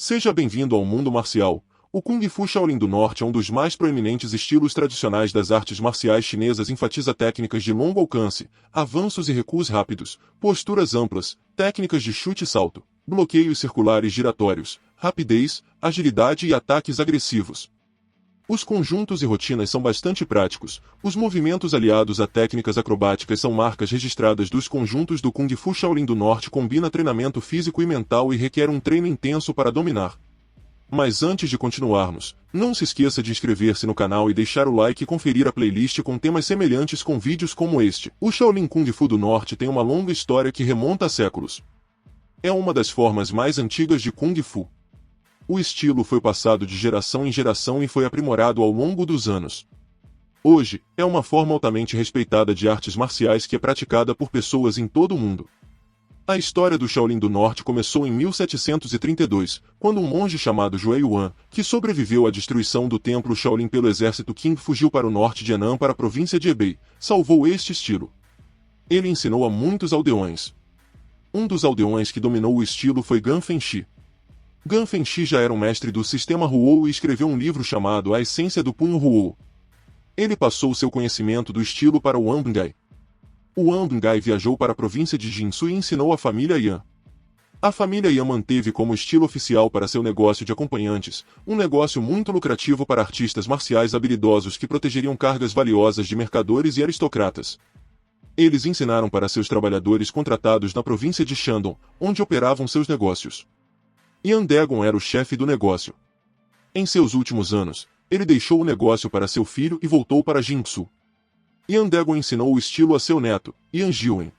Seja bem-vindo ao mundo marcial. O Kung Fu Shaolin do Norte é um dos mais proeminentes estilos tradicionais das artes marciais chinesas. Enfatiza técnicas de longo alcance, avanços e recuos rápidos, posturas amplas, técnicas de chute e salto, bloqueios circulares giratórios, rapidez, agilidade e ataques agressivos. Os conjuntos e rotinas são bastante práticos. Os movimentos aliados a técnicas acrobáticas são marcas registradas dos conjuntos do Kung Fu Shaolin do Norte. Combina treinamento físico e mental e requer um treino intenso para dominar. Mas antes de continuarmos, não se esqueça de inscrever-se no canal e deixar o like e conferir a playlist com temas semelhantes com vídeos como este. O Shaolin Kung Fu do Norte tem uma longa história que remonta a séculos. É uma das formas mais antigas de Kung Fu. O estilo foi passado de geração em geração e foi aprimorado ao longo dos anos. Hoje, é uma forma altamente respeitada de artes marciais que é praticada por pessoas em todo o mundo. A história do Shaolin do Norte começou em 1732, quando um monge chamado Zhuge Yuan, que sobreviveu à destruição do templo Shaolin pelo exército Qing, fugiu para o norte de Henan para a província de Hebei, salvou este estilo. Ele ensinou a muitos aldeões. Um dos aldeões que dominou o estilo foi Gan Fengxi. Gan Fengxi já era um mestre do sistema Huo e escreveu um livro chamado A Essência do Punho Huo. Ele passou seu conhecimento do estilo para o Anbangai. O Anbangai viajou para a província de Jinsu e ensinou a família Yan. A família Yan manteve como estilo oficial para seu negócio de acompanhantes, um negócio muito lucrativo para artistas marciais habilidosos que protegeriam cargas valiosas de mercadores e aristocratas. Eles ensinaram para seus trabalhadores contratados na província de Shandong, onde operavam seus negócios. Yan Dagon era o chefe do negócio. Em seus últimos anos, ele deixou o negócio para seu filho e voltou para Jinsu. Yan Dagon ensinou o estilo a seu neto, Yan Jiwen.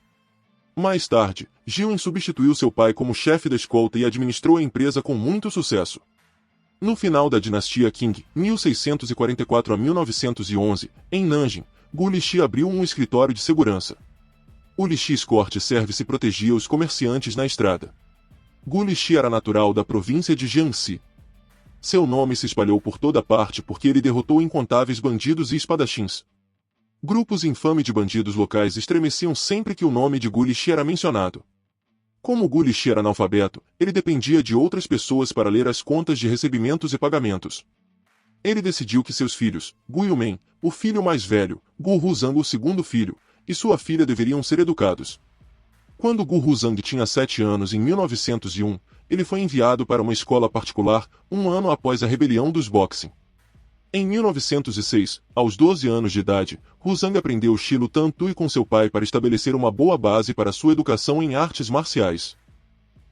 Mais tarde, Jiwen substituiu seu pai como chefe da escolta e administrou a empresa com muito sucesso. No final da dinastia Qing, 1644 a 1911, em Nanjing, Gu Lixi abriu um escritório de segurança. O Lixi Escort Service protegia os comerciantes na estrada. Gu Lixi era natural da província de Jiangxi. Seu nome se espalhou por toda parte porque ele derrotou incontáveis bandidos e espadachins. Grupos infames de bandidos locais estremeciam sempre que o nome de Gu Lixi era mencionado. Como Gu Lixi era analfabeto, ele dependia de outras pessoas para ler as contas de recebimentos e pagamentos. Ele decidiu que seus filhos, Gu Yumen, o filho mais velho, Gu Ruzang, o segundo filho, e sua filha deveriam ser educados. Quando Gu Ruzang tinha 7 anos em 1901, ele foi enviado para uma escola particular, um ano após a rebelião dos Boxing. Em 1906, aos 12 anos de idade, Ruzang aprendeu o estilo Tantui com seu pai para estabelecer uma boa base para sua educação em artes marciais.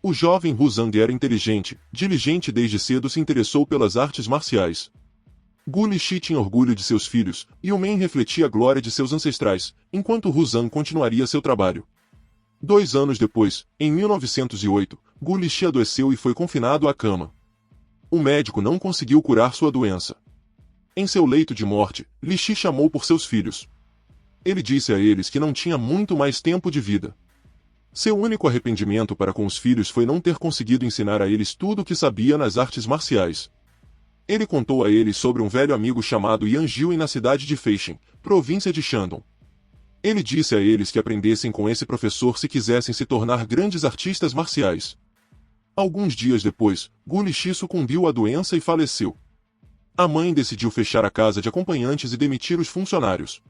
O jovem Ruzang era inteligente, diligente e desde cedo se interessou pelas artes marciais. Gu Lixi tinha orgulho de seus filhos, e o Men refletia a glória de seus ancestrais, enquanto Ruzang continuaria seu trabalho. 2 anos depois, em 1908, Gu Lixi adoeceu e foi confinado à cama. O médico não conseguiu curar sua doença. Em seu leito de morte, Lixi chamou por seus filhos. Ele disse a eles que não tinha muito mais tempo de vida. Seu único arrependimento para com os filhos foi não ter conseguido ensinar a eles tudo o que sabia nas artes marciais. Ele contou a eles sobre um velho amigo chamado Yan Jiwen na cidade de Feixin, província de Shandong. Ele disse a eles que aprendessem com esse professor se quisessem se tornar grandes artistas marciais. Alguns dias depois, Gu Lixi sucumbiu à doença e faleceu. A mãe decidiu fechar a casa de acompanhantes e demitir os funcionários.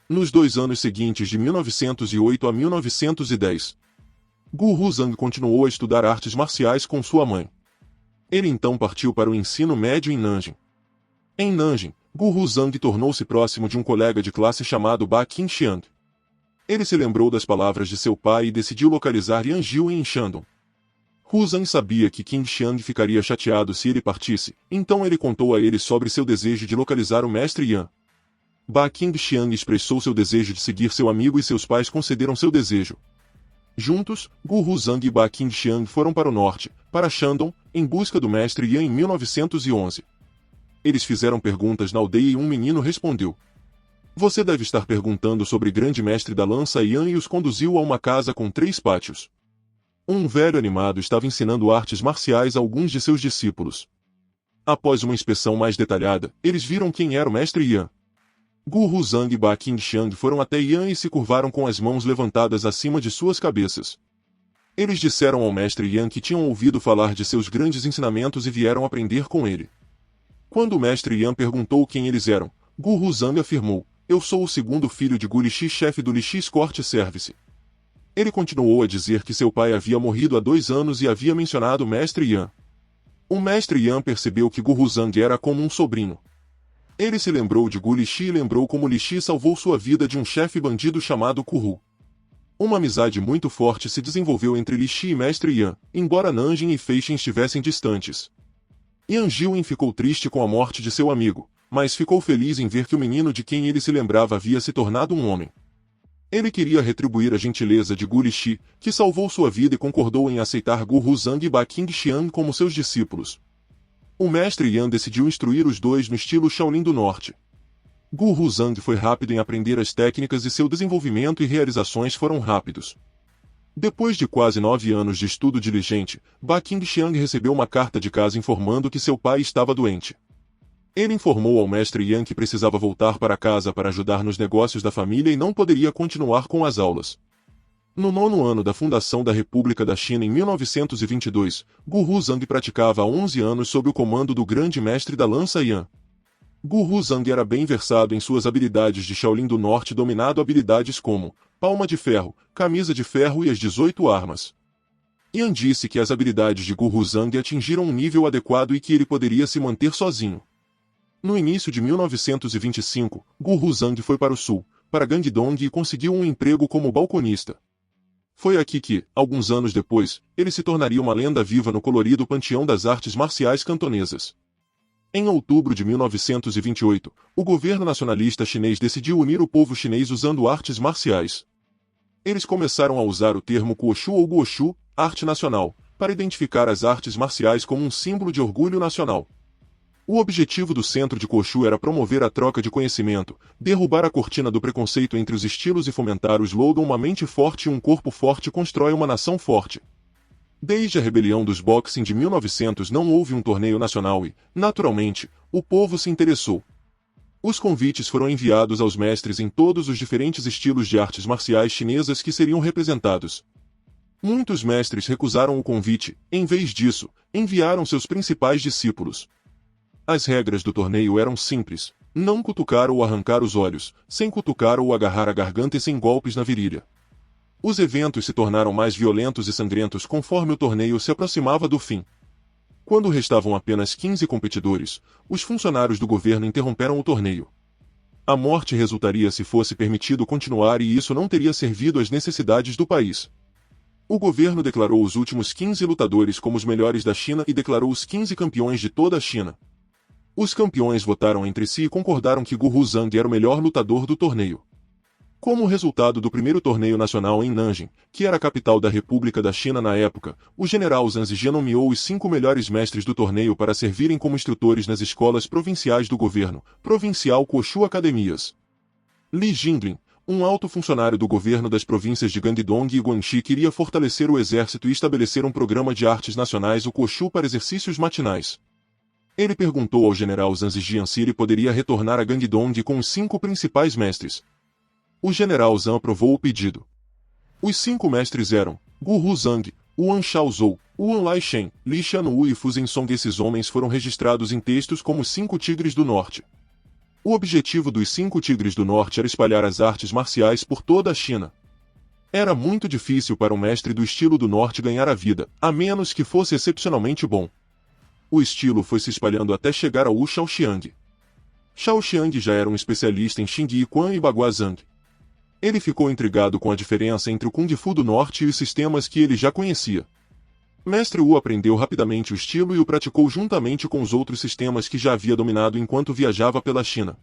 Nos 2 anos seguintes de 1908 a 1910, Gu Ruzang continuou a estudar artes marciais com sua mãe. Ele então partiu para o ensino médio em Nanjing. Em Nanjing, Gu Ruzang tornou-se próximo de um colega de classe chamado Ba Qingxiang. Ele se lembrou das palavras de seu pai e decidiu localizar Yan Jiwen em Shandong. Ruzang sabia que Qingxiang ficaria chateado se ele partisse, então ele contou a ele sobre seu desejo de localizar o mestre Yan. Ba Qingxiang expressou seu desejo de seguir seu amigo e seus pais concederam seu desejo. Juntos, Gu Ruzang e Ba Qingxiang foram para o norte, para Shandong, em busca do mestre Yan em 1911. Eles fizeram perguntas na aldeia e um menino respondeu. Você deve estar perguntando sobre o grande mestre da lança Yan, e os conduziu a uma casa com 3 pátios. Um velho animado estava ensinando artes marciais a alguns de seus discípulos. Após uma inspeção mais detalhada, eles viram quem era o mestre Yan. Gu Ruzang e Ba Qingxiang foram até Yan e se curvaram com as mãos levantadas acima de suas cabeças. Eles disseram ao mestre Yan que tinham ouvido falar de seus grandes ensinamentos e vieram aprender com ele. Quando o mestre Yan perguntou quem eles eram, Gu Ruzang afirmou: "Eu sou o segundo filho de Gu Lixi, chefe do Lixi Court Service." Ele continuou a dizer que seu pai havia morrido há 2 anos e havia mencionado o mestre Yan. O mestre Yan percebeu que Gu Ruzang era como um sobrinho. Ele se lembrou de Gu Lixi e lembrou como Lixi salvou sua vida de um chefe bandido chamado Kuru. Uma amizade muito forte se desenvolveu entre Lixi e mestre Yan, embora Nanjing e Feixin estivessem distantes. Yan Jiwen ficou triste com a morte de seu amigo, mas ficou feliz em ver que o menino de quem ele se lembrava havia se tornado um homem. Ele queria retribuir a gentileza de Gu Lixi, que salvou sua vida e concordou em aceitar Gu Ruzang e Ba Qingxiang como seus discípulos. O mestre Yan decidiu instruir os dois no estilo Shaolin do Norte. Gu Ruzang foi rápido em aprender as técnicas e seu desenvolvimento e realizações foram rápidos. Depois de quase 9 anos de estudo diligente, Ba Qingxiang recebeu uma carta de casa informando que seu pai estava doente. Ele informou ao mestre Yan que precisava voltar para casa para ajudar nos negócios da família e não poderia continuar com as aulas. No 9º ano da fundação da República da China em 1922, Gu Ruzang praticava há 11 anos sob o comando do grande mestre da lança Yan. Gu Ruzang era bem versado em suas habilidades de Shaolin do Norte, dominado habilidades como palma de ferro, camisa de ferro e as 18 armas. Yan disse que as habilidades de Gu Ruzang atingiram um nível adequado e que ele poderia se manter sozinho. No início de 1925, Gu Ruzang foi para o sul, para Gangdong e conseguiu um emprego como balconista. Foi aqui que, alguns anos depois, ele se tornaria uma lenda viva no colorido panteão das artes marciais cantonesas. Em outubro de 1928, o governo nacionalista chinês decidiu unir o povo chinês usando artes marciais. Eles começaram a usar o termo Guoshu ou Guoshu, arte nacional, para identificar as artes marciais como um símbolo de orgulho nacional. O objetivo do Centro de Guoshu era promover a troca de conhecimento, derrubar a cortina do preconceito entre os estilos e fomentar o slogan "Uma mente forte e um corpo forte constrói uma nação forte". Desde a rebelião dos Boxing de 1900 não houve um torneio nacional e, naturalmente, o povo se interessou. Os convites foram enviados aos mestres em todos os diferentes estilos de artes marciais chinesas que seriam representados. Muitos mestres recusaram o convite, em vez disso, enviaram seus principais discípulos. As regras do torneio eram simples: não cutucar ou arrancar os olhos, sem cutucar ou agarrar a garganta e sem golpes na virilha. Os eventos se tornaram mais violentos e sangrentos conforme o torneio se aproximava do fim. Quando restavam apenas 15 competidores, os funcionários do governo interromperam o torneio. A morte resultaria se fosse permitido continuar e isso não teria servido às necessidades do país. O governo declarou os últimos 15 lutadores como os melhores da China e declarou os 15 campeões de toda a China. Os campeões votaram entre si e concordaram que Gu Ruzang era o melhor lutador do torneio. Como resultado do primeiro torneio nacional em Nanjing, que era a capital da República da China na época, o general Zhang Zijian nomeou os 5 melhores mestres do torneio para servirem como instrutores nas escolas provinciais do governo, Provincial Guoshu Academias. Li Jinglin, um alto funcionário do governo das províncias de Gangdong e Guangxi, queria fortalecer o exército e estabelecer um programa de artes nacionais, o Guoshu, para exercícios matinais. Ele perguntou ao general Zhang Zijian se ele poderia retornar a Gangdong com os 5 principais mestres. O general Zhang aprovou o pedido. Os 5 mestres eram Gu Ruzang, Wan Shaozhou, Wan Laishen, Li Xianwu e Fu Zensong. Esses homens foram registrados em textos como os 5 Tigres do Norte. O objetivo dos 5 Tigres do Norte era espalhar as artes marciais por toda a China. Era muito difícil para um mestre do estilo do Norte ganhar a vida, a menos que fosse excepcionalmente bom. O estilo foi se espalhando até chegar ao Wu Shaoxiang. Shaoxiang já era um especialista em Xing Yi Quan e Baguazhang. Ele ficou intrigado com a diferença entre o Kung Fu do Norte e os sistemas que ele já conhecia. Mestre Wu aprendeu rapidamente o estilo e o praticou juntamente com os outros sistemas que já havia dominado enquanto viajava pela China.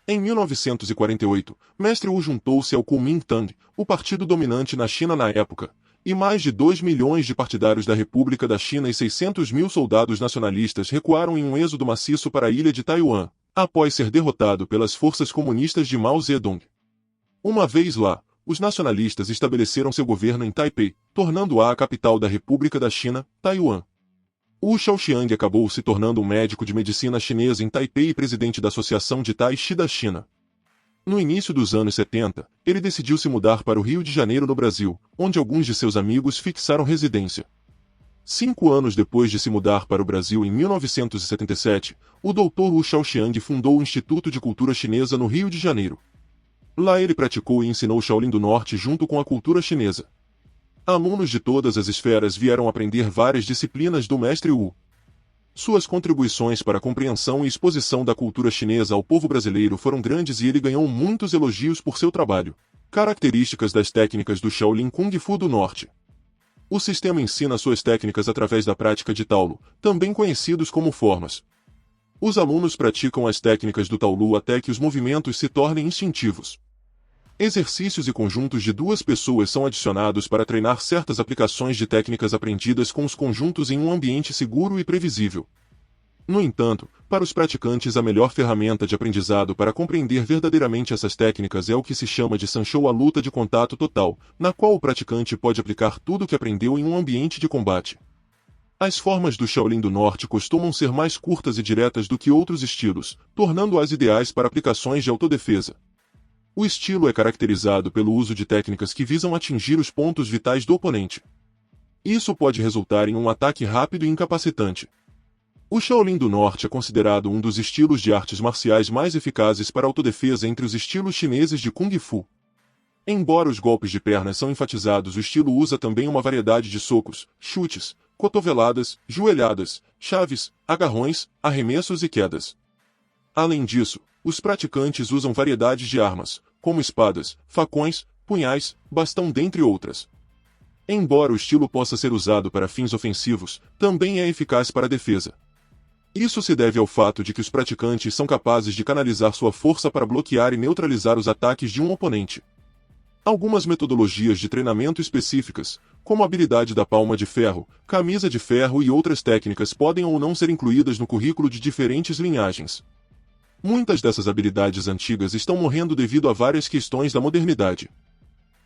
Em 1948, Mestre Wu juntou-se ao Kuomintang, o partido dominante na China na época, e mais de 2 milhões de partidários da República da China e 600 mil soldados nacionalistas recuaram em um êxodo maciço para a ilha de Taiwan, após ser derrotado pelas forças comunistas de Mao Zedong. Uma vez lá, os nacionalistas estabeleceram seu governo em Taipei, tornando-a a capital da República da China, Taiwan. Wu Shaoxiang acabou se tornando um médico de medicina chinesa em Taipei e presidente da Associação de Tai Chi da China. No início dos anos 70, ele decidiu se mudar para o Rio de Janeiro, no Brasil, onde alguns de seus amigos fixaram residência. 5 anos depois de se mudar para o Brasil em 1977, o Dr. Wu Shaoxiang fundou o Instituto de Cultura Chinesa no Rio de Janeiro. Lá ele praticou e ensinou Shaolin do Norte junto com a cultura chinesa. Alunos de todas as esferas vieram aprender várias disciplinas do mestre Wu. Suas contribuições para a compreensão e exposição da cultura chinesa ao povo brasileiro foram grandes e ele ganhou muitos elogios por seu trabalho. Características das técnicas do Shaolin Kung Fu do Norte. O sistema ensina suas técnicas através da prática de Taolu, também conhecidos como formas. Os alunos praticam as técnicas do Taolu até que os movimentos se tornem instintivos. Exercícios e conjuntos de duas pessoas são adicionados para treinar certas aplicações de técnicas aprendidas com os conjuntos em um ambiente seguro e previsível. No entanto, para os praticantes a melhor ferramenta de aprendizado para compreender verdadeiramente essas técnicas é o que se chama de Sanshou, a luta de contato total, na qual o praticante pode aplicar tudo o que aprendeu em um ambiente de combate. As formas do Shaolin do Norte costumam ser mais curtas e diretas do que outros estilos, tornando-as ideais para aplicações de autodefesa. O estilo é caracterizado pelo uso de técnicas que visam atingir os pontos vitais do oponente. Isso pode resultar em um ataque rápido e incapacitante. O Shaolin do Norte é considerado um dos estilos de artes marciais mais eficazes para autodefesa entre os estilos chineses de Kung Fu. Embora os golpes de pernas são enfatizados, o estilo usa também uma variedade de socos, chutes, cotoveladas, joelhadas, chaves, agarrões, arremessos e quedas. Além disso, os praticantes usam variedades de armas, como espadas, facões, punhais, bastão, dentre outras. Embora o estilo possa ser usado para fins ofensivos, também é eficaz para a defesa. Isso se deve ao fato de que os praticantes são capazes de canalizar sua força para bloquear e neutralizar os ataques de um oponente. Algumas metodologias de treinamento específicas, como a habilidade da palma de ferro, camisa de ferro e outras técnicas podem ou não ser incluídas no currículo de diferentes linhagens. Muitas dessas habilidades antigas estão morrendo devido a várias questões da modernidade.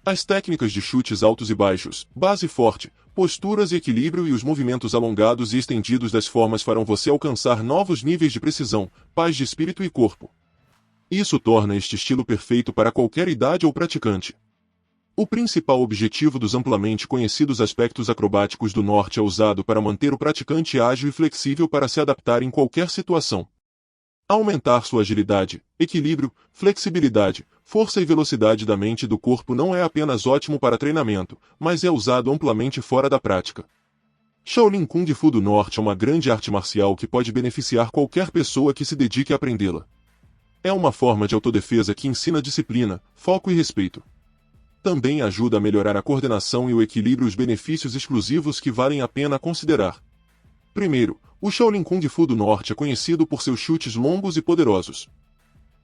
As técnicas de chutes altos e baixos, base forte, posturas e equilíbrio e os movimentos alongados e estendidos das formas farão você alcançar novos níveis de precisão, paz de espírito e corpo. Isso torna este estilo perfeito para qualquer idade ou praticante. O principal objetivo dos amplamente conhecidos aspectos acrobáticos do Norte é usado para manter o praticante ágil e flexível para se adaptar em qualquer situação. Aumentar sua agilidade, equilíbrio, flexibilidade, força e velocidade da mente e do corpo não é apenas ótimo para treinamento, mas é usado amplamente fora da prática. Shaolin Kung Fu do Norte é uma grande arte marcial que pode beneficiar qualquer pessoa que se dedique a aprendê-la. É uma forma de autodefesa que ensina disciplina, foco e respeito. Também ajuda a melhorar a coordenação e o equilíbrio, os benefícios exclusivos que valem a pena considerar. Primeiro, o Shaolin Kung Fu do Norte é conhecido por seus chutes longos e poderosos.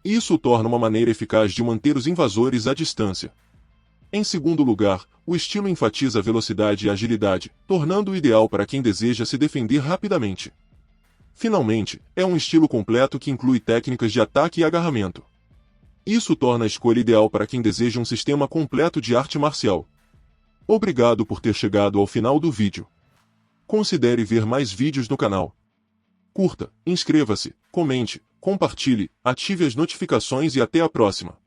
Isso o torna uma maneira eficaz de manter os invasores à distância. Em segundo lugar, o estilo enfatiza a velocidade e a agilidade, tornando-o ideal para quem deseja se defender rapidamente. Finalmente, é um estilo completo que inclui técnicas de ataque e agarramento. Isso torna a escolha ideal para quem deseja um sistema completo de arte marcial. Obrigado por ter chegado ao final do vídeo. Considere ver mais vídeos no canal. Curta, inscreva-se, comente, compartilhe, ative as notificações e até a próxima.